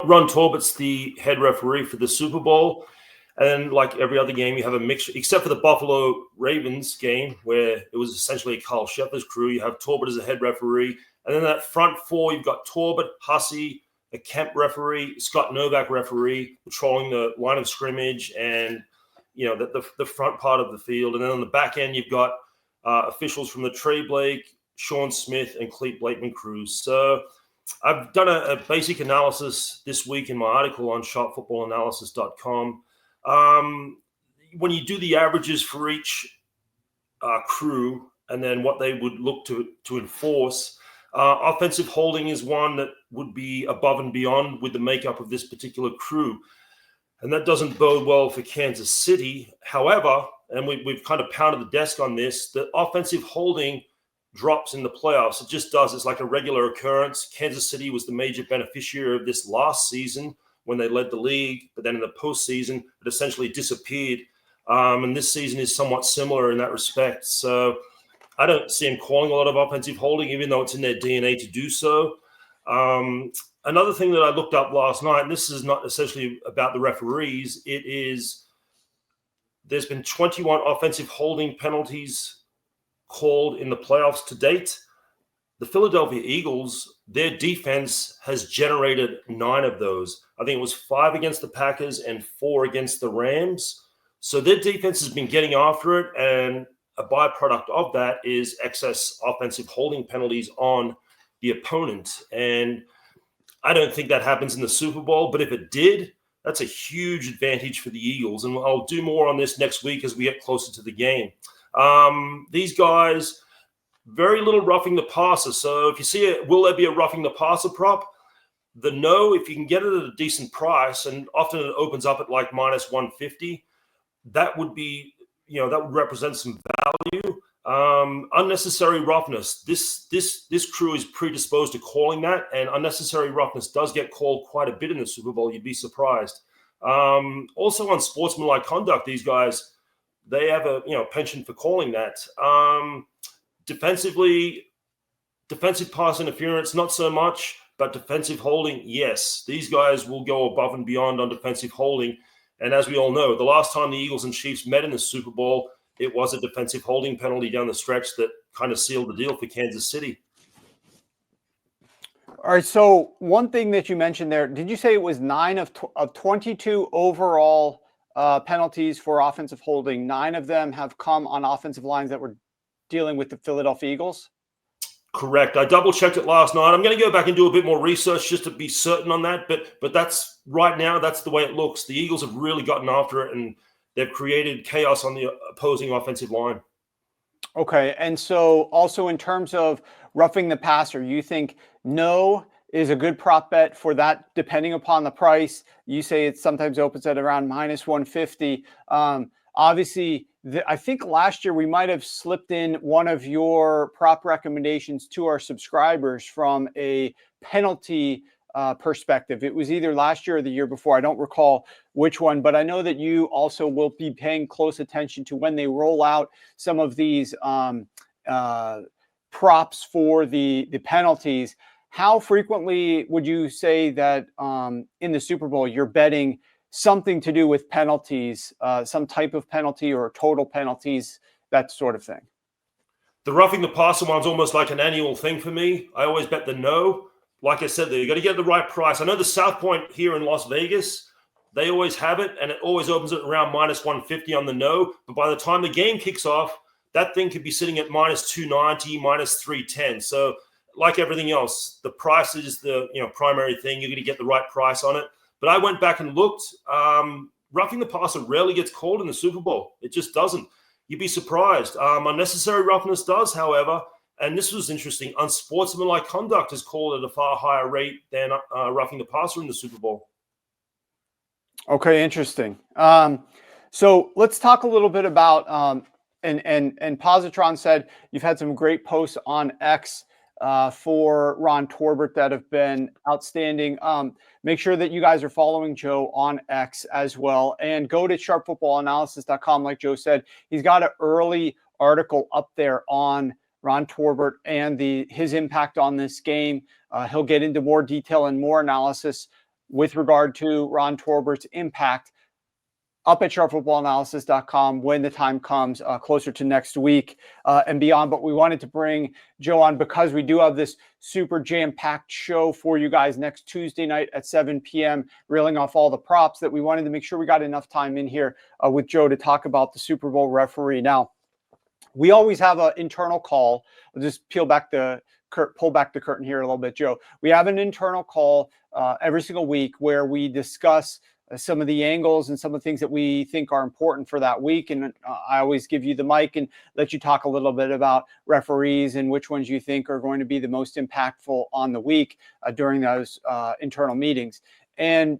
Ron Torbert's the head referee for the Super Bowl. And like every other game, you have a mixture, except for the Buffalo Ravens game, where it was essentially a Carl Shepard's crew. You have Torbert as a head referee. And then that front four, you've got Torbert, Hussey, a Kemp referee, Scott Novak referee, patrolling the line of scrimmage and, the front part of the field. And then on the back end, you've got officials from the Trey Blake, Sean Smith, and Clete Blakeman crews. So I've done a basic analysis this week in my article on sharpfootballanalysis.com. When you do the averages for each crew and then what they would look to enforce, offensive holding is one that would be above and beyond with the makeup of this particular crew. And that doesn't bode well for Kansas City. However, and we've kind of pounded the desk on this, the offensive holding drops in the playoffs. It just does. It's like a regular occurrence. Kansas City was the major beneficiary of this last season when they led the league, but then in the postseason, it essentially disappeared. And this season is somewhat similar in that respect. So I don't see them calling a lot of offensive holding, even though it's in their DNA to do so. Another thing that I looked up last night, and this is not essentially about the referees, there's been 21 offensive holding penalties called in the playoffs to date. The Philadelphia Eagles, their defense has generated 9 of those. I think it was 5 against the Packers and 4 against the Rams. So their defense has been getting after it, and a byproduct of that is excess offensive holding penalties on the opponent. And I don't think that happens in the Super Bowl, but if it did, that's a huge advantage for the Eagles. And I'll do more on this next week as we get closer to the game. These guys, very little roughing the passer. So if you see it, will there be a roughing the passer prop? The no, if you can get it at a decent price, and often it opens up at like minus 150, that would be, that would represent some value. Unnecessary roughness. This crew is predisposed to calling that, and unnecessary roughness does get called quite a bit in the Super Bowl. You'd be surprised. Also on sportsmanlike conduct, these guys, they have a penchant for calling that. Defensive pass interference, not so much, but defensive holding, yes. These guys will go above and beyond on defensive holding. And as we all know, the last time the Eagles and Chiefs met in the Super Bowl, it was a defensive holding penalty down the stretch that kind of sealed the deal for Kansas City. All right, so one thing that you mentioned there, did you say it was 9 of 22 overall penalties for offensive holding? 9 of them have come on offensive lines that were dealing with the Philadelphia Eagles? Correct. I double-checked it last night. I'm going to go back and do a bit more research just to be certain on that, but that's right now, that's the way it looks. The Eagles have really gotten after it, and they've created chaos on the opposing offensive line. Okay, and so also in terms of roughing the passer, you think no is a good prop bet for that, depending upon the price? You say it sometimes opens at around minus 150. Obviously, I think last year we might have slipped in one of your prop recommendations to our subscribers from a penalty perspective. It was either last year or the year before. I don't recall which one, but I know that you also will be paying close attention to when they roll out some of these props for the penalties. How frequently would you say that in the Super Bowl you're betting something to do with penalties, some type of penalty or total penalties, that sort of thing? The roughing the passer one's almost like an annual thing for me. I always bet the no. Like I said, you got to get the right price. I know the South Point here in Las Vegas, they always have it, and it always opens at around minus 150 on the no. But by the time the game kicks off, that thing could be sitting at minus 290, minus 310. So like everything else, the price is the primary thing. You're going to get the right price on it. But I went back and looked. Roughing the passer rarely gets called in the Super Bowl. It just doesn't. You'd be surprised. Unnecessary roughness does, however, and this was interesting, unsportsmanlike conduct is called at a far higher rate than roughing the passer in the Super Bowl. Okay, interesting. So let's talk a little bit about, and Positron said you've had some great posts on X for Ron Torbert that have been outstanding. Make sure that you guys are following Joe on X as well, and go to sharpfootballanalysis.com. Like Joe said, he's got an early article up there on Ron Torbert and his impact on this game. He'll get into more detail and more analysis with regard to Ron Torbert's impact up at sharpfootballanalysis.com when the time comes closer to next week and beyond. But we wanted to bring Joe on because we do have this super jam-packed show for you guys next Tuesday night at 7 p.m., reeling off all the props that we wanted to make sure we got enough time in here with Joe to talk about the Super Bowl referee. Now, we always have an internal call. I'll just pull back the curtain here a little bit, Joe. We have an internal call every single week where we discuss some of the angles and some of the things that we think are important for that week. And I always give you the mic and let you talk a little bit about referees and which ones you think are going to be the most impactful on the week during those internal meetings. And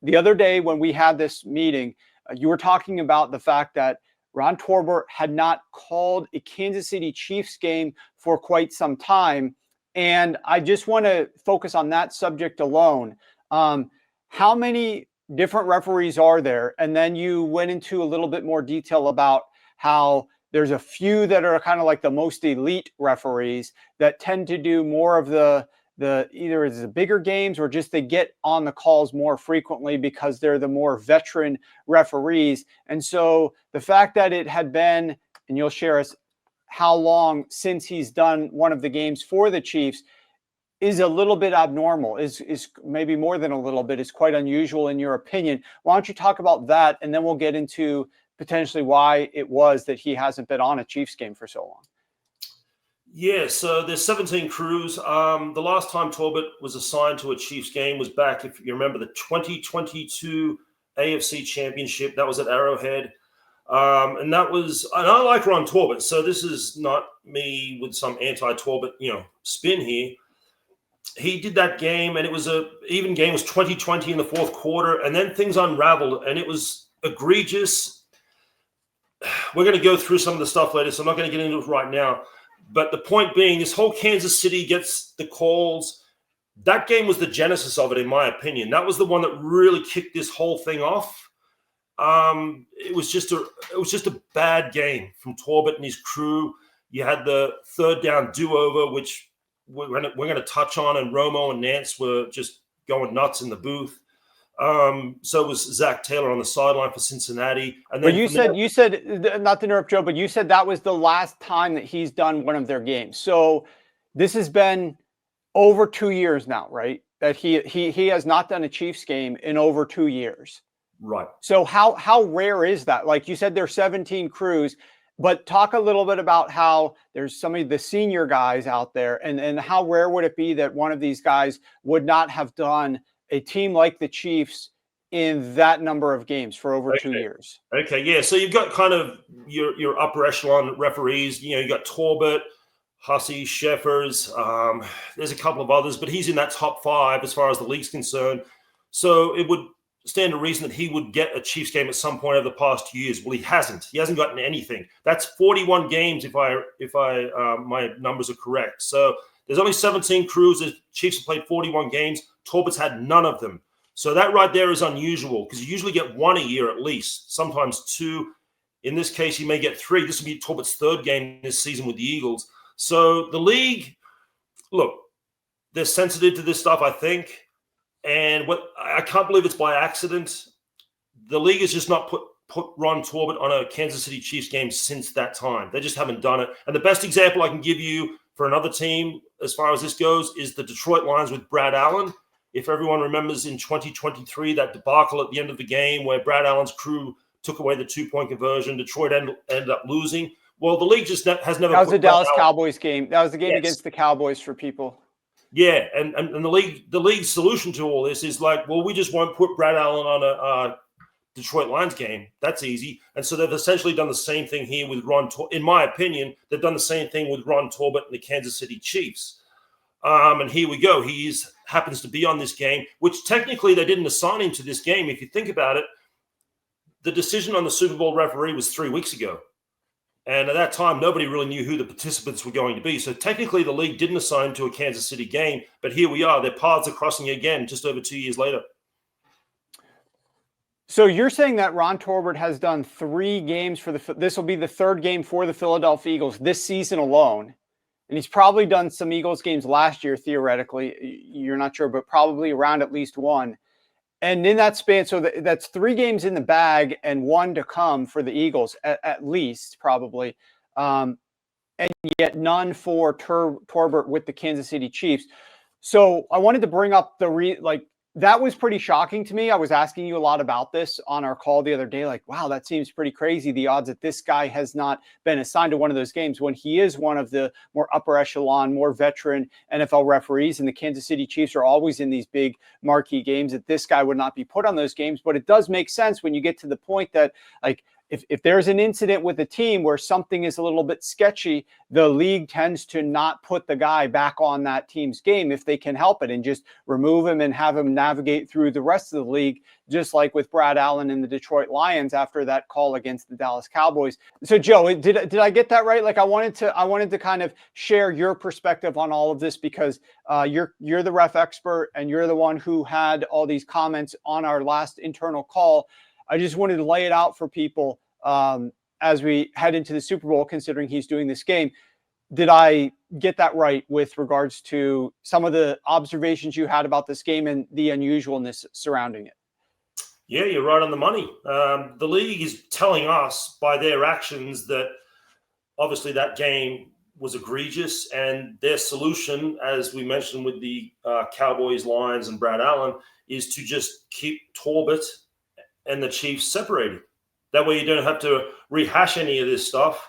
the other day when we had this meeting, you were talking about the fact that Ron Torbert had not called a Kansas City Chiefs game for quite some time. And I just want to focus on that subject alone. How many different referees are there? And then you went into a little bit more detail about how there's a few that are kind of like the most elite referees that tend to do more of the either it's the bigger games or just they get on the calls more frequently because they're the more veteran referees. And so the fact that it had been, and you'll share us how long since he's done one of the games for the Chiefs, is a little bit abnormal, is maybe more than a little bit, is quite unusual in your opinion. Why don't you talk about that, and then we'll get into potentially why it was that he hasn't been on a Chiefs game for so long. Yeah, so there's 17 crews. The last time Torbert was assigned to a Chiefs game was back, if you remember, the 2022 AFC Championship. That was at Arrowhead. And I like Ron Torbert, so this is not me with some anti-Torbert, spin here. He did that game, and it was a even game. It was 2020 in the fourth quarter, and then things unraveled, and it was egregious. We're going to go through some of the stuff later, so I'm not going to get into it right now. But the point being, this whole Kansas City gets the calls. That game was the genesis of it, in my opinion. That was the one that really kicked this whole thing off. It was just a bad game from Torbert and his crew. You had the third down do-over, which we're going to touch on, and Romo and Nance were just going nuts in the booth. So was Zach Taylor on the sideline for Cincinnati. And then you said not to interrupt, Joe, but you said that was the last time that he's done one of their games. So this has been over 2 years now, right? That he has not done a Chiefs game in over 2 years. Right. So how rare is that? Like you said, there's 17 crews. But talk a little bit about how there's some of the senior guys out there, and how rare would it be that one of these guys would not have done a team like the Chiefs in that number of games for over 2 years? Okay, yeah. So you've got kind of your upper echelon referees. You got Torbert, Hussey, Sheffers. There's a couple of others, but he's in that top five as far as the league's concerned. So it would stand to reason that he would get a Chiefs game at some point over the past 2 years. Well, he hasn't. He hasn't gotten anything. That's 41 games if my numbers are correct. So there's only 17 crews. The Chiefs have played 41 games. Torbert's had none of them. So that right there is unusual because you usually get one a year at least, sometimes two. In this case, you may get three. This will be Torbert's third game this season with the Eagles. So the league, look, they're sensitive to this stuff, I think. And I can't believe it's by accident. The league has just not put Ron Torbert on a Kansas City Chiefs game since that time. They just haven't done it. And the best example I can give you for another team as far as this goes is the Detroit Lions with Brad Allen. If everyone remembers in 2023, that debacle at the end of the game where Brad Allen's crew took away the 2-point conversion, Detroit ended up losing. Well, the league just has never. That was the Dallas Cowboys game. That was the game against the Cowboys for people. Yeah, and the league's solution to all this is like, well, we just won't put Brad Allen on a Detroit Lions game. That's easy. And so they've essentially done the same thing here with Ron Torbert. In my opinion, they've done the same thing with Ron Torbert and the Kansas City Chiefs. And here we go. He happens to be on this game, which technically they didn't assign him to this game. If you think about it, the decision on the Super Bowl referee was 3 weeks ago. And at that time, nobody really knew who the participants were going to be. So technically, the league didn't assign him to a Kansas City game. But here we are. Their paths are crossing again just over 2 years later. So you're saying that Ron Torbert has done 3 games for this will be the third game for the Philadelphia Eagles this season alone. And he's probably done some Eagles games last year, theoretically. You're not sure, but probably around at least one. And in that span, so that's 3 games in the bag and 1 to come for the Eagles, at least, probably. And yet none for Torbert with the Kansas City Chiefs. So I wanted to bring up that was pretty shocking to me. I was asking you a lot about this on our call the other day. Like, wow, that seems pretty crazy. The odds that this guy has not been assigned to one of those games when he is one of the more upper echelon, more veteran NFL referees, and the Kansas City Chiefs are always in these big marquee games, that this guy would not be put on those games. But it does make sense when you get to the point that, like, if there's an incident with a team where something is a little bit sketchy, the league tends to not put the guy back on that team's game if they can help it, and just remove him and have him navigate through the rest of the league, just like with Brad Allen and the Detroit Lions after that call against the Dallas Cowboys. So Joe, did I get that right? Like, I wanted to kind of share your perspective on all of this, because you're the ref expert and you're the one who had all these comments on our last internal call. I just wanted to lay it out for people as we head into the Super Bowl, considering he's doing this game. Did I get that right with regards to some of the observations you had about this game and the unusualness surrounding it? Yeah, you're right on the money. The league is telling us by their actions that obviously that game was egregious, and their solution, as we mentioned with the Cowboys, Lions, and Brad Allen, is to just keep Torbert and the Chiefs separated. That way you don't have to rehash any of this stuff.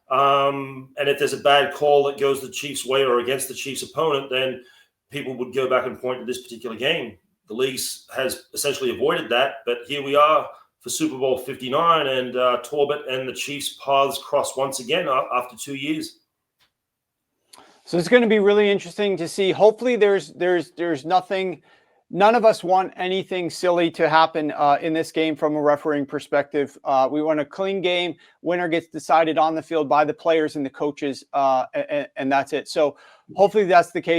And if there's a bad call that goes the Chiefs' way or against the Chiefs' opponent, then people would go back and point to this particular game. The league has essentially avoided that, but here we are for Super Bowl 59, and Torbert and the Chiefs' paths cross once again after 2 years. So it's going to be really interesting to see. Hopefully there's nothing. None of us want anything silly to happen in this game from a refereeing perspective. We want a clean game. Winner gets decided on the field by the players and the coaches, and that's it. So hopefully that's the case.